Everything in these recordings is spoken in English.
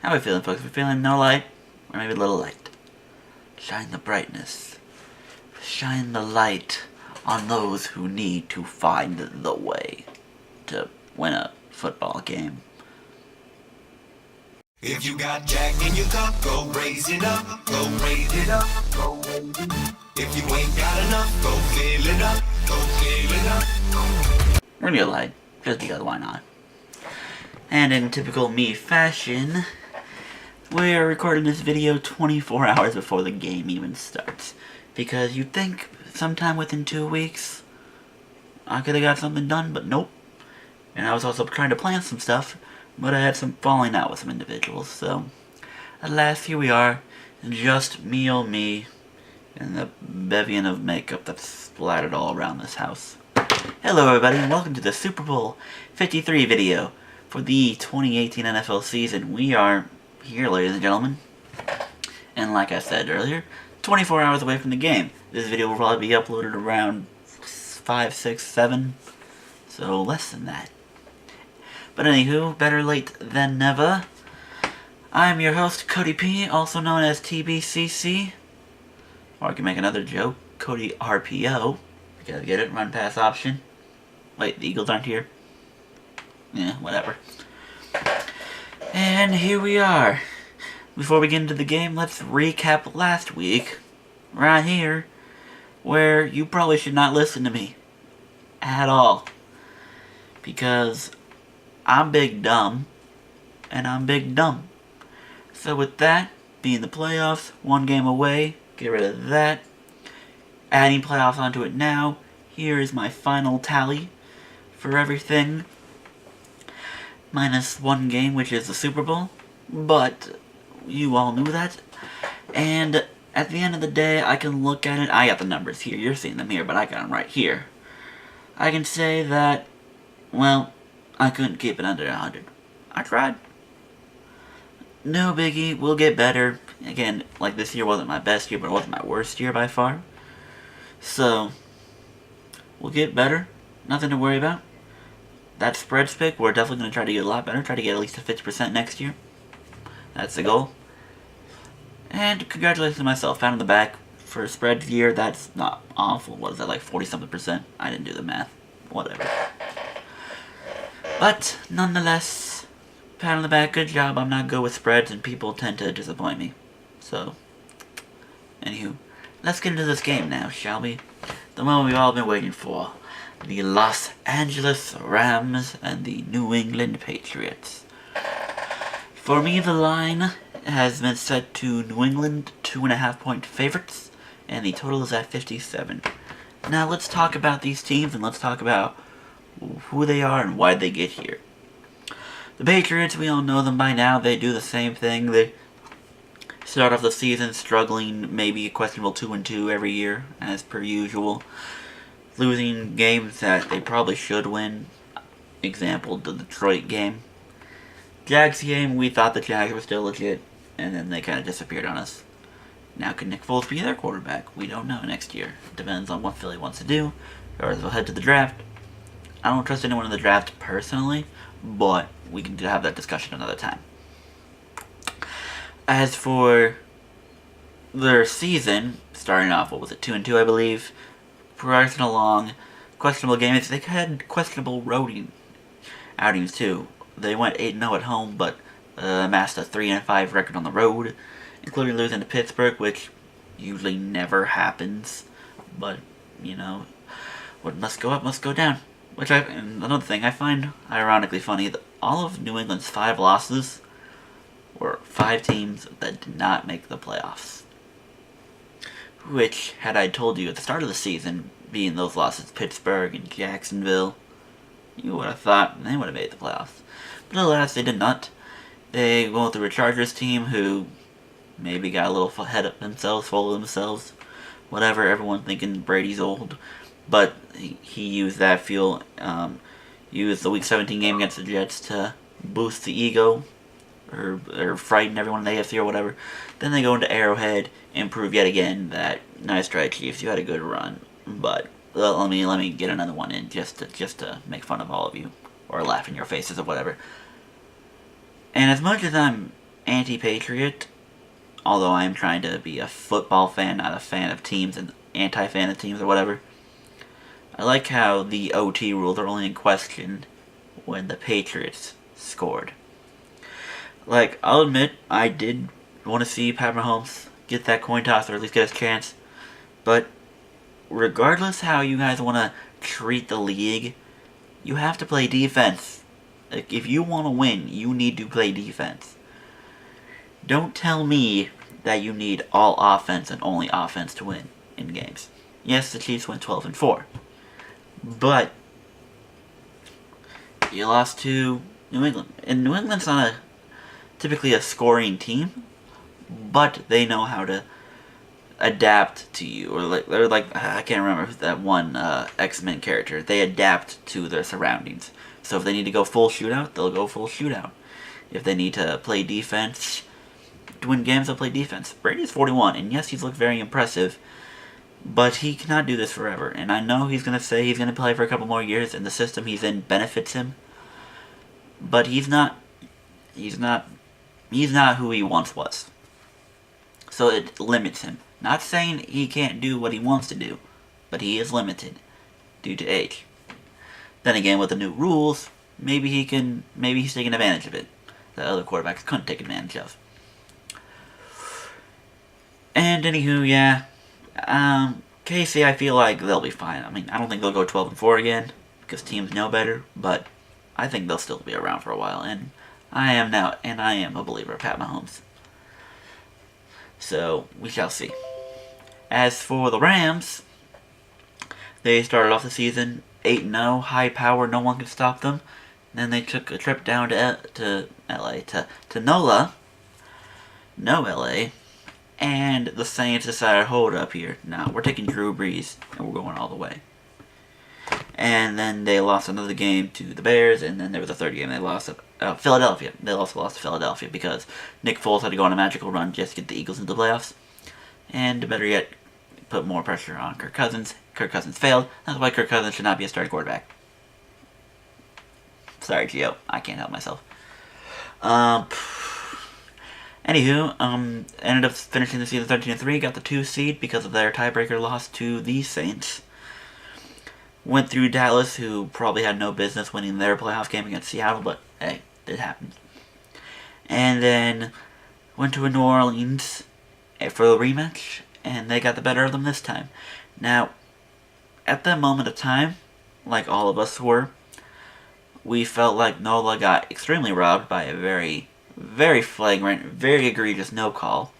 How are we feeling, folks? We feeling no light? Or maybe a little light? Shine the brightness. Shine the light on those who need to find the way to win a football game. If you got Jack in your cup, go raise it up, go raise it up, go raise it up. If you ain't got enough, go fill it up, go fill it up. We're gonna get light, just because why not? And in typical me fashion, we are recording this video 24 hours before the game even starts. Because you'd think sometime within 2 weeks, I could have got something done, but nope. And I was also trying to plan some stuff, but I had some falling out with some individuals, so alas, here we are, just me oh me, and the bevian of makeup that's splattered all around this house. Hello everybody, and welcome to the Super Bowl 53 video for the 2018 NFL season. We are here, ladies and gentlemen, and like I said earlier, 24 hours away from the game. This video will probably be uploaded around 5, 6, 7, so less than that. But anywho, better late than never. I'm your host, Cody P, also known as TBCC. Or I can make another joke, Cody RPO. You gotta get it, run pass option. Wait, the Eagles aren't here? Yeah, whatever. And here we are. Before we get into the game, let's recap last week. Right here. Where you probably should not listen to me. At all. Because I'm big dumb, and I'm big dumb. So with that, being the playoffs, 1 game away, get rid of that. Adding playoffs onto it now, here is my final tally for everything. Minus 1 game, which is the Super Bowl, but you all knew that. And at the end of the day, I can look at it, I got the numbers here, you're seeing them here, but I got them right here. I can say that, well, I couldn't keep it under 100. I tried. No biggie, we'll get better. Again, like this year wasn't my best year, but it wasn't my worst year by far. So, we'll get better. Nothing to worry about. That spreads pick, we're definitely going to try to get a lot better. Try to get at least a 50% next year. That's the goal. And congratulations to myself. Found in the back for a spread year. That's not awful. What is that, like 40-something%? I didn't do the math. Whatever. But, nonetheless, pat on the back, good job. I'm not good with spreads, and people tend to disappoint me. So, anywho, let's get into this game now, shall we? The moment we've all been waiting for. The Los Angeles Rams and the New England Patriots. For me, the line has been set to New England 2.5-point favorites, and the total is at 57. Now, let's talk about these teams, and let's talk about who they are and why they get here. The Patriots, we all know them by now. They do the same thing. They start off the season struggling, maybe a questionable 2-2 every year, as per usual. Losing games that they probably should win. Example, the Detroit game. Jags game, we thought the Jags were still legit, and then they kind of disappeared on us. Now, can Nick Foles be their quarterback? We don't know next year. Depends on what Philly wants to do, or they'll head to the draft. I don't trust anyone in the draft personally, but we can have that discussion another time. As for their season, starting off, what was it, 2-2 I believe, progressing along, questionable games. They had questionable road outings too. They went 8-0 at home, but amassed a 3-5 record on the road, including losing to Pittsburgh, which usually never happens. But, you know, what must go up must go down. And another thing I find ironically funny, that all of New England's 5 losses were 5 teams that did not make the playoffs. Which, had I told you at the start of the season, being those losses, Pittsburgh and Jacksonville, you would have thought they would have made the playoffs. But alas, they did not. They went through a Chargers team who maybe got a little ahead of themselves, full of themselves, whatever, everyone thinking Brady's old. But he used that fuel, used the Week 17 game against the Jets to boost the ego, or frighten everyone in the AFC or whatever. Then they go into Arrowhead and prove yet again that, nice try, Chiefs, you had a good run, but let me get another one in just to make fun of all of you, or laugh in your faces or whatever. And as much as I'm anti-patriot, although I'm trying to be a football fan, not a fan of teams and anti-fan of teams or whatever. I like how the OT rules are only in question when the Patriots scored. Like, I'll admit, I did want to see Pat Mahomes get that coin toss or at least get his chance. But regardless how you guys want to treat the league, you have to play defense. Like, if you want to win, you need to play defense. Don't tell me that you need all offense and only offense to win in games. Yes, the Chiefs went 12-4. But you lost to New England. And New England's not typically a scoring team, but they know how to adapt to you. Or they're like I can't remember that one X-Men character. They adapt to their surroundings. So if they need to go full shootout, they'll go full shootout. If they need to play defense to win games, they'll play defense. Brady's 41, and yes, he's looked very impressive, but he cannot do this forever. And I know he's going to say he's going to play for a couple more years, and the system he's in benefits him. But he's not who he once was. So it limits him. Not saying he can't do what he wants to do, but he is limited due to age. Then again, with the new rules, maybe he's taking advantage of it that other quarterbacks couldn't take advantage of. And anywho, yeah, KC, I feel like they'll be fine. I mean, I don't think they'll go 12-4 again because teams know better, but I think they'll still be around for a while. And I am a believer of Pat Mahomes. So we shall see. As for the Rams, they started off the season 8-0, high power, no one could stop them. Then they took a trip down to NOLA, no LA, and the Saints decided, hold up here. No, we're taking Drew Brees, and we're going all the way. And then they lost another game to the Bears, and then there was a third game they lost to Philadelphia. They also lost to Philadelphia because Nick Foles had to go on a magical run just to get the Eagles into the playoffs. And better yet, put more pressure on Kirk Cousins. Kirk Cousins failed. That's why Kirk Cousins should not be a starting quarterback. Sorry, Gio. I can't help myself. Anywho, ended up finishing the season 13-3, got the 2 seed because of their tiebreaker loss to the Saints. Went through Dallas, who probably had no business winning their playoff game against Seattle, but hey, it happened. And then went to New Orleans for the rematch, and they got the better of them this time. Now, at that moment of time, like all of us were, we felt like NOLA got extremely robbed by a very, very flagrant, very egregious no call.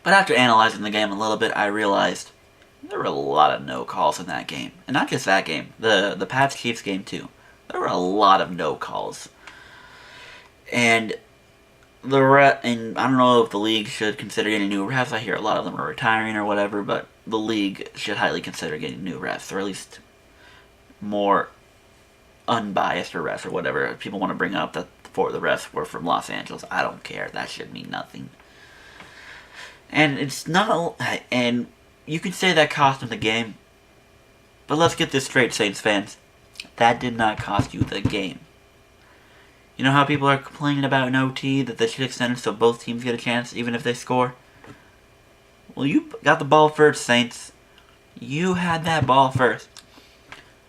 But after analyzing the game a little bit, I realized there were a lot of no calls in that game. And not just that game, the Pats-Chiefs game too. There were a lot of no calls. And and I don't know if the league should consider getting new refs. I hear a lot of them are retiring or whatever, but the league should highly consider getting new refs, or at least more unbiased refs or whatever. People want to bring up that the refs were from Los Angeles. I don't care. That should mean nothing. And it's not. And you could say that cost them the game, but let's get this straight, Saints fans. That did not cost you the game. You know how people are complaining about an OT, that they should extend it so both teams get a chance, even if they score? Well, you got the ball first, Saints. You had that ball first.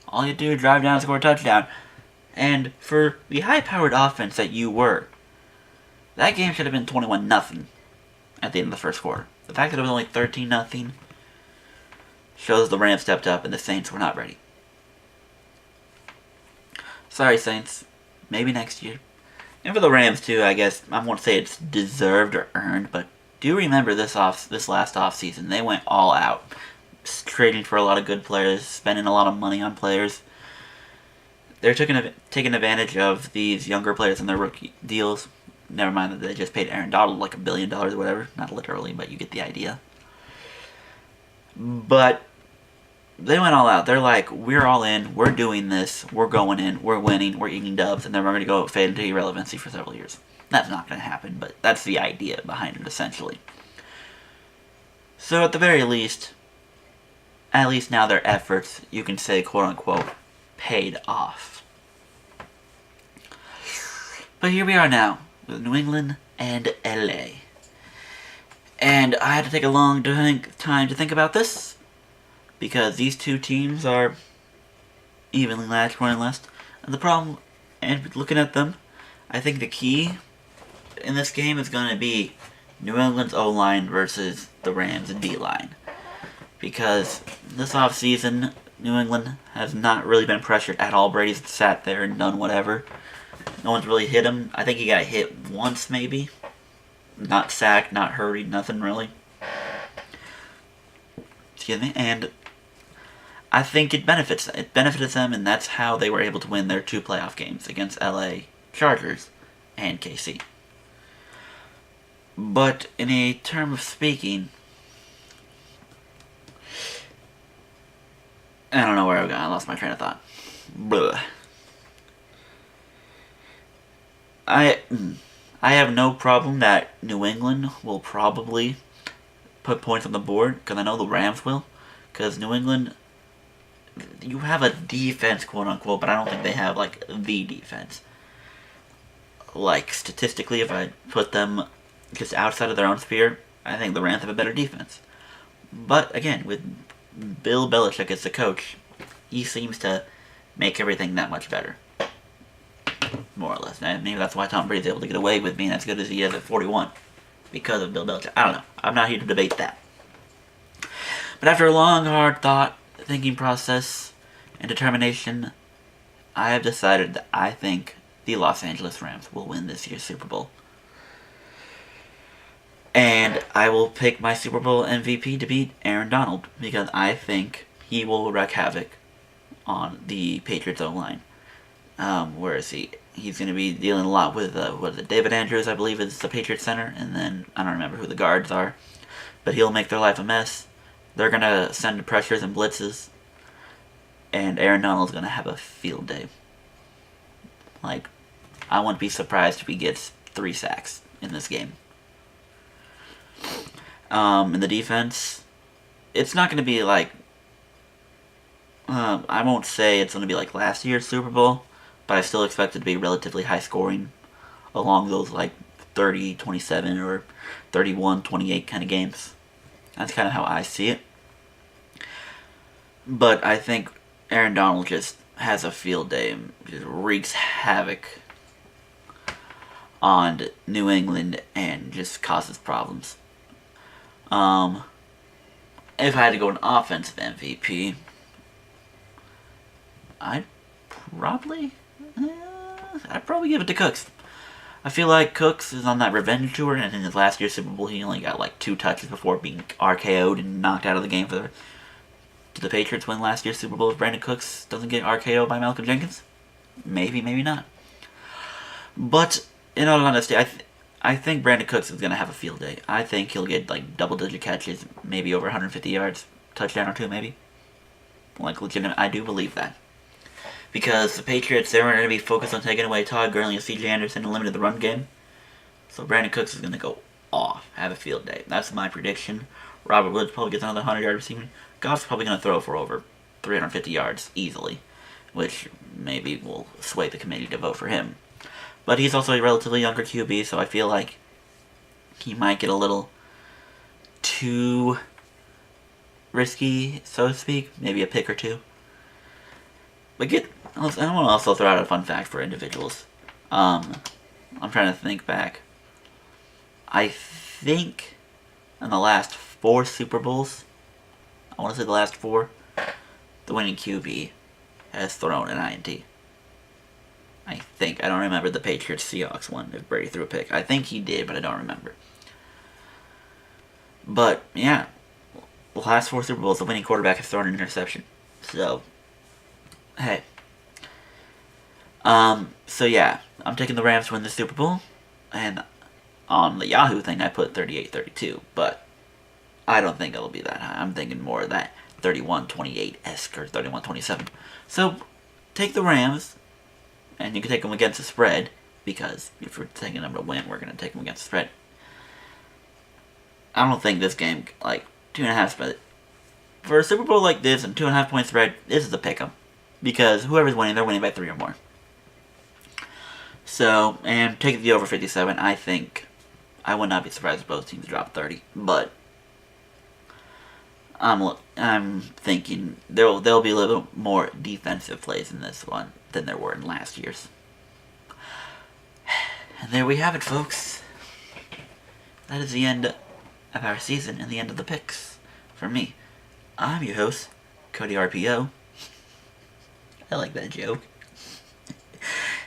All you do is drive down and score a touchdown. And for the high-powered offense that you were, that game should have been 21-0 at the end of the first quarter. The fact that it was only 13-0 shows the Rams stepped up and the Saints were not ready. Sorry, Saints. Maybe next year. And for the Rams, too, I guess, I won't say it's deserved or earned, but do remember this last offseason, they went all out. Trading for a lot of good players, spending a lot of money on players. They're taking advantage of these younger players in their rookie deals. Never mind that they just paid Aaron Donald like $1 billion or whatever. Not literally, but you get the idea. But they went all out. They're like, we're all in, we're doing this, we're going in, we're winning, we're eating dubs, and then we're going to go fade into irrelevancy for several years. That's not going to happen, but that's the idea behind it, essentially. So at the very least, at least now their efforts, you can say, quote-unquote, paid off. But here we are now. with New England and LA. And I had to take a long time to think about this, because these two teams are evenly matched, more or less. And the problem, and looking at them, I think the key in this game is going to be New England's O-line versus the Rams' D-line. Because this offseason, New England has not really been pressured at all. Brady's sat there and done whatever. No one's really hit him. I think he got hit once, maybe. Not sacked, not hurried, nothing really. Excuse me. And I think it benefited them, and that's how they were able to win their 2 playoff games against LA Chargers and KC. But in a term of speaking, I don't know where I was going. I lost my train of thought. Blah. I have no problem that New England will probably put points on the board, because I know the Rams will. Because New England, you have a defense, quote unquote, but I don't think they have like the defense. Like statistically, if I put them just outside of their own sphere, I think the Rams have a better defense. But again, with Bill Belichick as the coach, he seems to make everything that much better. More or less. Maybe that's why Tom Brady's able to get away with being as good as he is at 41. Because of Bill Belichick. I don't know. I'm not here to debate that. But after a long, hard thought, thinking process, and determination, I have decided that I think the Los Angeles Rams will win this year's Super Bowl. And I will pick my Super Bowl MVP to be Aaron Donald, because I think he will wreak havoc on the Patriots O-line. Where is he? He's going to be dealing a lot with, David Andrews, I believe, is the Patriots center, and then I don't remember who the guards are. But he'll make their life a mess. They're going to send pressures and blitzes, and Aaron Donald's going to have a field day. Like, I wouldn't be surprised if he gets 3 sacks in this game. In the defense, it's not going to be like, I won't say it's going to be like last year's Super Bowl, but I still expect it to be relatively high scoring along those like 30-27 or 31-28 kind of games. That's kind of how I see it. But I think Aaron Donald just has a field day and just wreaks havoc on New England and just causes problems. If I had to go an offensive MVP, I'd probably give it to Cooks. I feel like Cooks is on that revenge tour, and in his last year's Super Bowl, he only got like 2 touches before being RKO'd and knocked out of the game for the Patriots win last year's Super Bowl if Brandon Cooks doesn't get RKO'd by Malcolm Jenkins. Maybe, maybe not. But in all honesty, I think Brandon Cooks is going to have a field day. I think he'll get like double-digit catches, maybe over 150 yards, touchdown or 2 maybe. Like legitimate, I do believe that. Because the Patriots, they were going to be focused on taking away Todd Gurley and C.J. Anderson and limiting the run game. So Brandon Cooks is going to go off, have a field day. That's my prediction. Robert Woods probably gets another 100-yard receiving. Goff's probably going to throw for over 350 yards easily, which maybe will sway the committee to vote for him. But he's also a relatively younger QB, so I feel like he might get a little too risky, so to speak. Maybe a pick or 2. But I want to also throw out a fun fact for individuals. I'm trying to think back. I think in the last 4 Super Bowls, I want to say the last 4, the winning QB has thrown an INT. I think. I don't remember the Patriots-Seahawks one, if Brady threw a pick. I think he did, but I don't remember. But, yeah. The last 4 Super Bowls, the winning quarterback has thrown an interception. So, hey. So yeah, I'm taking the Rams to win the Super Bowl, and on the Yahoo thing I put 38-32, but I don't think it'll be that high. I'm thinking more of that 31-28-esque or 31-27. So, take the Rams, and you can take them against the spread, because if we're taking them to win, we're going to take them against the spread. I don't think this game, like, 2.5 spread. For a Super Bowl like this and 2.5 point spread, this is a pick 'em. Because whoever's winning, they're winning by 3 or more. So, and take the over 57. I think I would not be surprised if both teams drop 30, but I'm thinking there'll be a little more defensive plays in this one than there were in last year's. And there we have it, folks. That is the end of our season and the end of the picks for me. I'm your host, Cody RPO. I like that joke.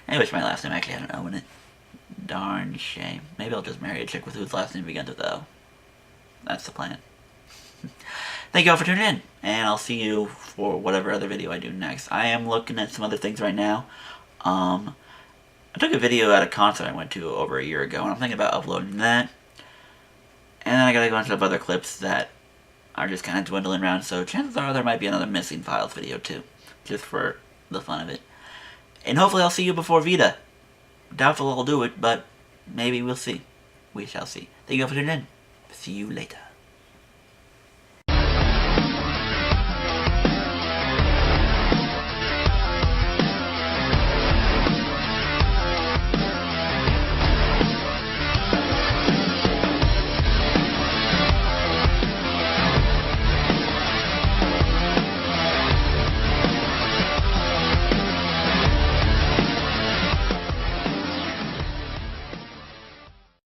I wish my last name actually had an O in it. Darn shame. Maybe I'll just marry a chick with whose last name begins with O. That's the plan. Thank you all for tuning in, and I'll see you for whatever other video I do next. I am looking at some other things right now. I took a video at a concert I went to over a year ago, and I'm thinking about uploading that. And then I got a bunch of other clips that are just kind of dwindling around, so chances are there might be another missing files video too, just for the fun of it. And hopefully I'll see you before Vita. Doubtful I'll do it, but maybe we'll see. We shall see. Thank you all for tuning in. See you later.